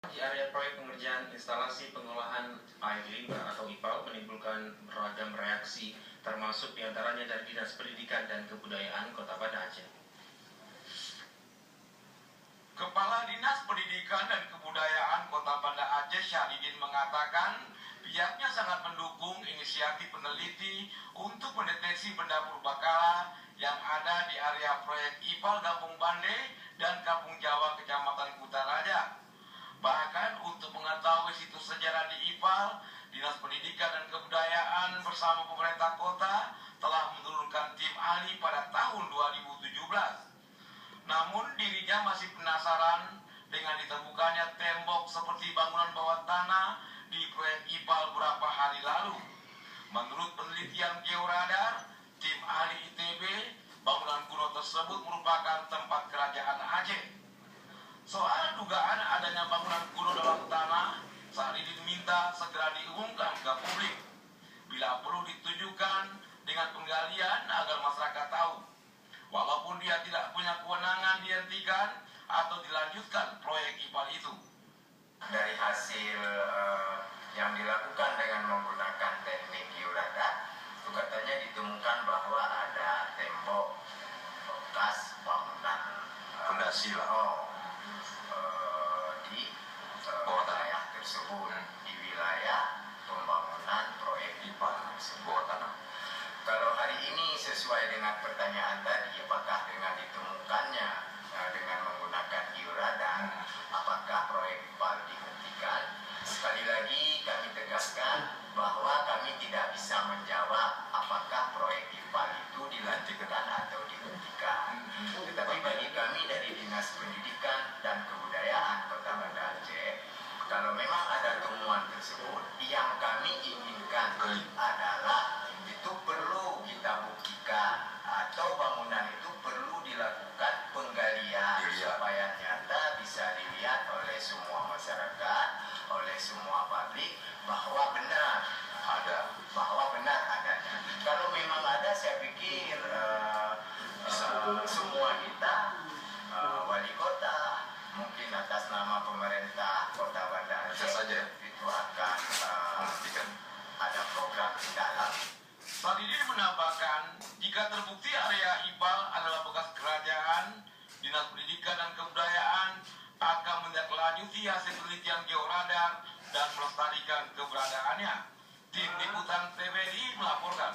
Di area proyek pengerjaan instalasi pengolahan air limbah atau IPAL menimbulkan beragam reaksi, termasuk diantaranya dari Dinas Pendidikan dan Kebudayaan Kota Banda Aceh. Kepala Dinas Pendidikan dan Kebudayaan Kota Banda Aceh Syahridin mengatakan pihaknya sangat mendukung inisiatif peneliti untuk mendeteksi benda purbakala yang ada di area proyek IPAL Kampung Bande dan Kampung Jawa Kecamatan Kutaraja. Bahkan untuk mengetahui situs sejarah di IPAL, Dinas Pendidikan dan Kebudayaan bersama pemerintah kota telah menurunkan tim ahli pada tahun 2017. Namun dirinya masih penasaran dengan ditemukannya tembok seperti bangunan bawah tanah di proyek IPAL beberapa hari lalu. Menurut penelitian Georadar, tim ahli ITB, bangunan kuno tersebut merupakan tempat kerajaan Aceh. Soal dugaan adanya bangunan kuno dalam tanah, Syahridin minta segera diumumkan ke publik. Bila perlu ditunjukkan dengan penggalian agar masyarakat tahu. Walaupun dia tidak punya kewenangan dihentikan atau dilanjutkan proyek IPAL itu. Dari hasil yang dilakukan dengan menggunakan teknik georadar, itu katanya ditemukan bahwa ada tembok bekas bangunan Fondasi lah. Di wilayah tersebut, di wilayah pembangunan proyek IPAL bawah tanah. Kalau hari ini sesuai dengan pertanyaan tadi, apakah dengan ditemukannya dengan menggunakan georadar, apakah proyek IPAL dihentikan? Sekali lagi kami tegaskan bahwa kami tidak bisa menjawab apakah proyek IPAL itu dilanjutkan atau dihentikan. Tetapi bagi kami dari Dinas Pendidikan dan Kebudayaan Kota Banda Aceh, kalau memang ada temuan tersebut, yang kami inginkan adalah itu perlu kita buktikan atau bangunan itu perlu dilakukan penggalian supaya nyata bisa dilihat oleh semua masyarakat, oleh semua publik bahwa benar adanya. Kalau memang ada, saya pikir semua kita, wali kota, mungkin atas nama pemerintah Kota Banda Aceh saja itu akan ada program tindak lanjut. Syahridin menambahkan, jika terbukti area IPAL adalah bekas kerajaan, Dinas Pendidikan dan Kebudayaan akan menindaklanjuti hasil penelitian georadar dan melestarikan keberadaannya. Tim Liputan TVRI melaporkan.